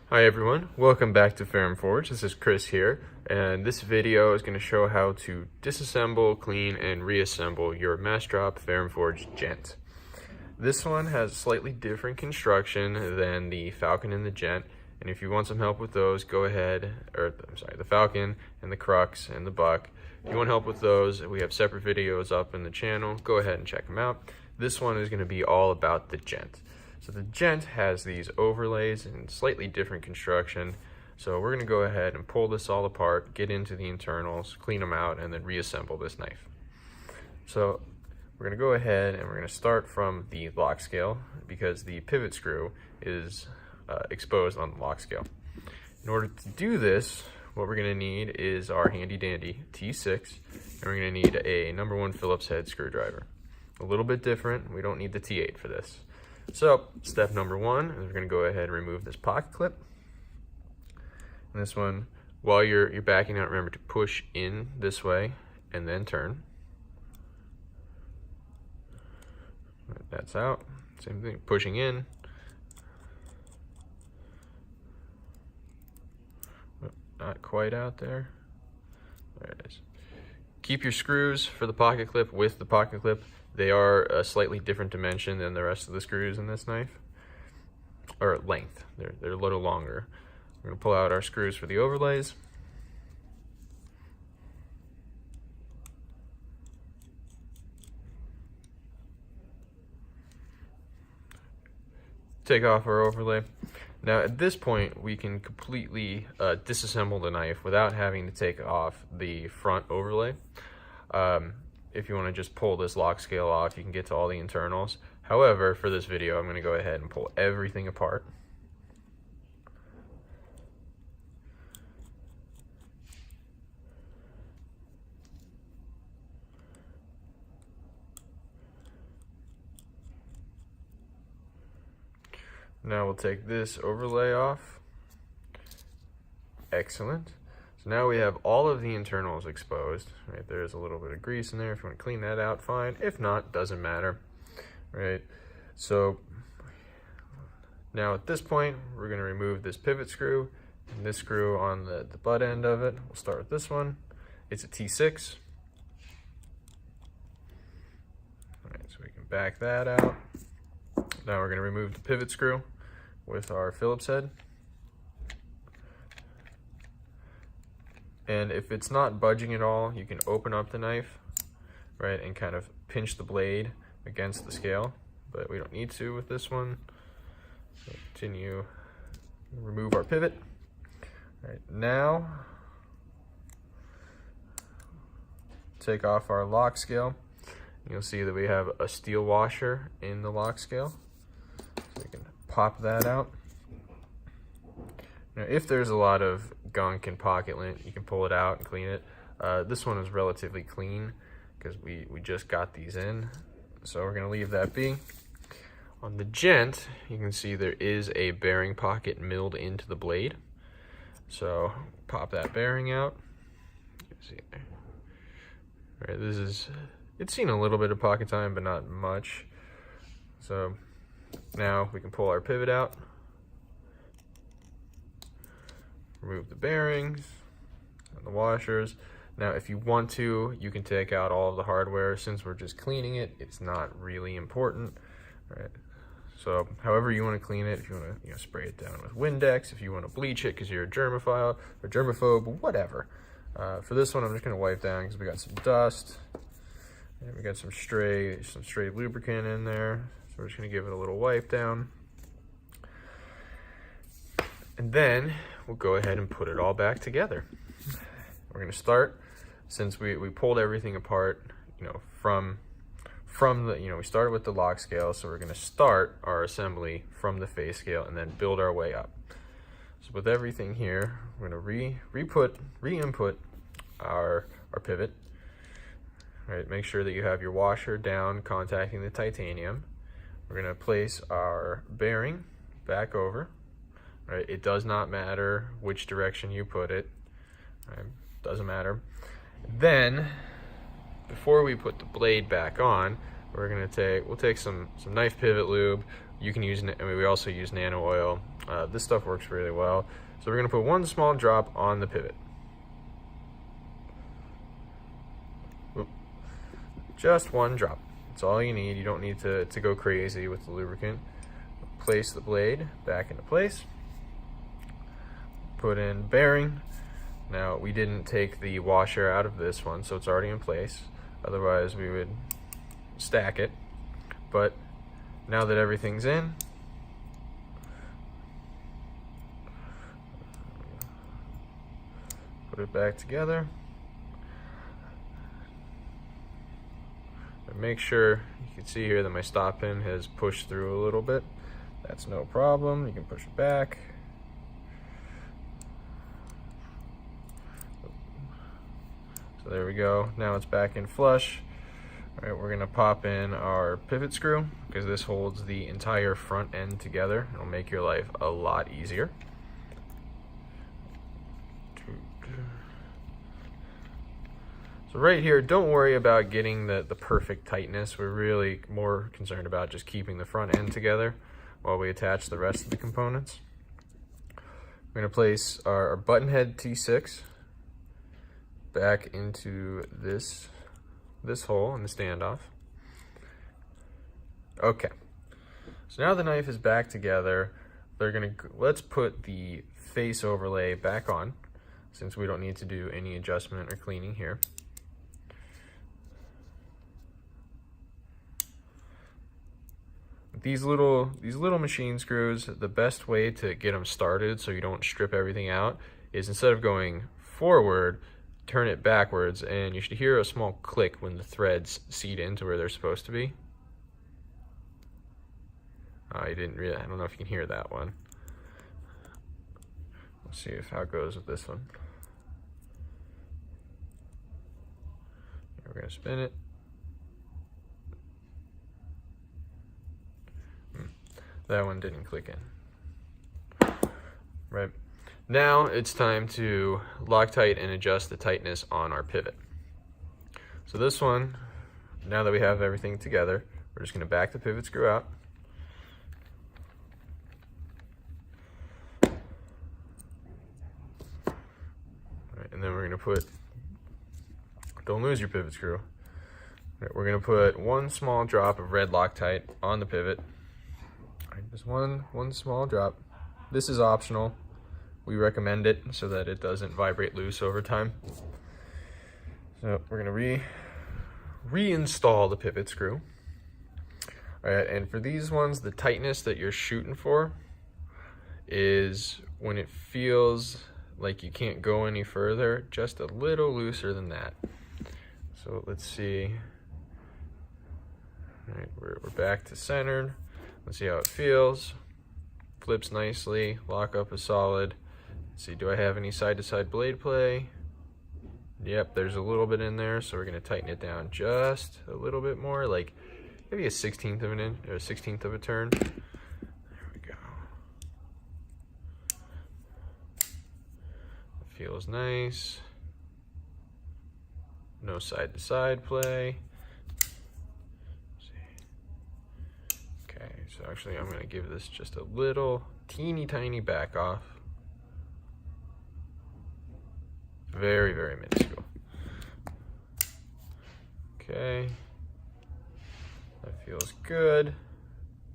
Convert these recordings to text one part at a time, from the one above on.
Hi everyone, welcome back to Ferrum Forge. This is Chris here, and this video is going to show how to disassemble, clean, and reassemble your MassDrop Ferrum Forge Gent. This one has slightly different construction than the Falcon and the Gent, and if you want some help with those, go ahead, the Falcon and the Crux and the Buck. If you want help with those, we have separate videos up in the channel. Go ahead and check them out. This one is going to be all about the Gent. So the Gent has these overlays and slightly different construction. So we're going to go ahead and pull this all apart, get into the internals, clean them out, and then reassemble this knife. So we're going to go ahead and we're going to start from the lock scale because the pivot screw is exposed on the lock scale. In order to do this, what we're going to need is our handy dandy T6, and we're going to need a #1 Phillips head screwdriver. A little bit different, we don't need the T8 for this. So step number one is we're going to go ahead and remove this pocket clip. And this one, while you're backing out, remember to push in this way and then turn. That's out. Same thing, pushing in. Not quite out there. There it is. Keep your screws for the pocket clip with the pocket clip. They are a slightly different dimension than the rest of the screws in this knife, or length. They're a little longer. We're going to pull out our screws for the overlays. Take off our overlay. Now at this point we can completely disassemble the knife without having to take off the front overlay. If you want to just pull this lock scale off, you can get to all the internals. However, for this video, I'm going to go ahead and pull everything apart. Now we'll take this overlay off. Excellent. So now we have all of the internals exposed. Right, there's a little bit of grease in there. If you want to clean that out, fine. If not, doesn't matter. Right. So now at this point, we're going to remove this pivot screw and this screw on the butt end of it. We'll start with this one. It's a T6. All right, so we can back that out. Now we're going to remove the pivot screw with our Phillips head. And if it's not budging at all, you can open up the knife, right, and kind of pinch the blade against the scale, but we don't need to with this one. So continue, remove our pivot. All right, now take off our lock scale. You'll see that we have a steel washer in the lock scale, so we can pop that out. Now, if there's a lot of gunk and pocket lint, you can pull it out and clean it. This one is relatively clean because we just got these in, so we're going to leave that be. On the Gent, you can see there is a bearing pocket milled into the blade, so pop that bearing out. You can see it there. All right, it's seen a little bit of pocket time, but not much. So now we can pull our pivot out. Remove the bearings and the washers. Now, if you want to, you can take out all of the hardware. Since we're just cleaning it, it's not really important. All right. So, however you want to clean it, if you want to, spray it down with Windex, if you want to bleach it because you're a germophile or germaphobe, whatever. For this one, I'm just going to wipe down because we got some dust and we got some stray lubricant in there. So we're just going to give it a little wipe down. And then we'll go ahead and put it all back together. We're going to start, since we pulled everything apart, from the, we started with the lock scale, so we're going to start our assembly from the face scale and then build our way up. So with everything here, we're going to re-input our pivot. Right, make sure that you have your washer down, contacting the titanium. We're going to place our bearing back over. Right, it does not matter which direction you put it. Right, doesn't matter. Then, before we put the blade back on, we'll take some knife pivot lube. You can use, we also use nano oil. This stuff works really well. So we're going to put one small drop on the pivot. Oop. Just one drop. That's all you need. You don't need to go crazy with the lubricant. Place the blade back into place. Put in bearing. Now, we didn't take the washer out of this one, so it's already in place. Otherwise, we would stack it. But now that everything's in, put it back together. And make sure, you can see here that my stop pin has pushed through a little bit. That's no problem. You can push it back. So there we go. Now it's back in flush. All right, we're gonna pop in our pivot screw because this holds the entire front end together. It'll make your life a lot easier. So right here, don't worry about getting the perfect tightness. We're really more concerned about just keeping the front end together while we attach the rest of the components. We're gonna place our button head T6 back into this hole in the standoff. Okay, so now the knife is back together. Let's put the face overlay back on since we don't need to do any adjustment or cleaning here. These little machine screws, the best way to get them started so you don't strip everything out is instead of going forward, turn it backwards, and you should hear a small click when the threads seat into where they're supposed to be. I don't know if you can hear that one. Let's see how it goes with this one. We're gonna spin it. That one didn't click in. Right. Now it's time to Loctite and adjust the tightness on our pivot. So this one, now that we have everything together, we're just gonna back the pivot screw out. Right, and then we're gonna put, don't lose your pivot screw. Right, we're gonna put one small drop of red Loctite on the pivot. Just one small drop. This is optional. We recommend it so that it doesn't vibrate loose over time. So we're gonna reinstall the pivot screw. All right, and for these ones, the tightness that you're shooting for is when it feels like you can't go any further, just a little looser than that. So let's see. All right, we're back to centered. Let's see how it feels. Flips nicely, lockup is solid. Let's see, do I have any side-to-side blade play? Yep, there's a little bit in there, so we're gonna tighten it down just a little bit more, like maybe a 1/16 of an inch, or a 1/16 of a turn. There we go. It feels nice. No side-to-side play. So actually I'm gonna give this just a little teeny tiny back off. Very, very minuscule. Okay, that feels good.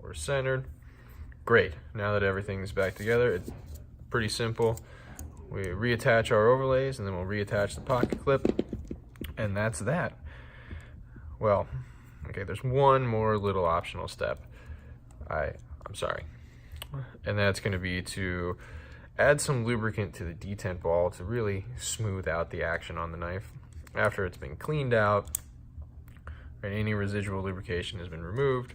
We're centered. Great, now that everything's back together, it's pretty simple. We reattach our overlays and then we'll reattach the pocket clip, and that's that. Well, okay, there's one more little optional step. I'm sorry. And that's going to be to add some lubricant to the detent ball to really smooth out the action on the knife. After it's been cleaned out and any residual lubrication has been removed,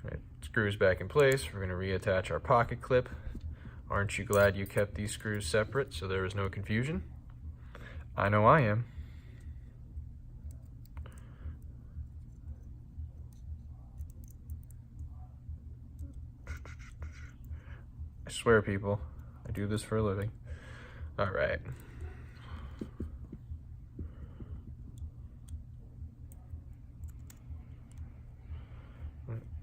right, screws back in place. We're going to reattach our pocket clip. Aren't you glad you kept these screws separate so there was no confusion? I know I am. I swear, people, I do this for a living. All right.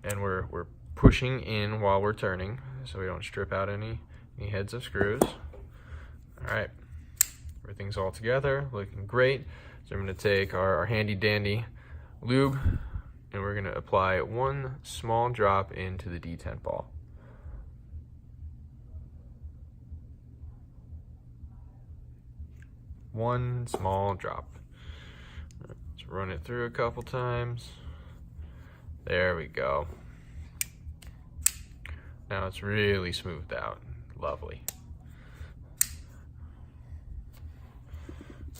And we're pushing in while we're turning so we don't strip out any heads of screws. All right, everything's all together, looking great. So I'm going to take our handy dandy lube and we're going to apply one small drop into the detent ball. One small drop. Let's run it through a couple times. There we go. Now it's really smoothed out. Lovely.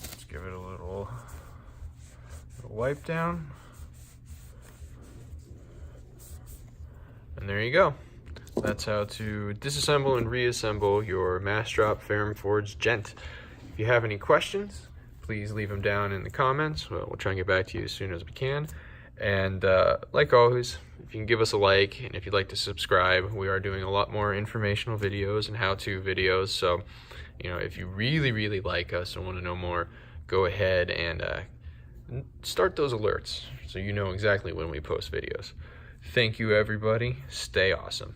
Let's give it a little wipe down. And there you go. That's how to disassemble and reassemble your MassDrop Ferrum Forged Gent. If you have any questions, please leave them down in the comments. We'll try and get back to you as soon as we can. And like always, if you can give us a like, and if you'd like to subscribe, we are doing a lot more informational videos and how-to videos. So, you know, if you really like us and want to know more, go ahead and start those alerts so you know exactly when we post videos. Thank you, everybody. Stay awesome.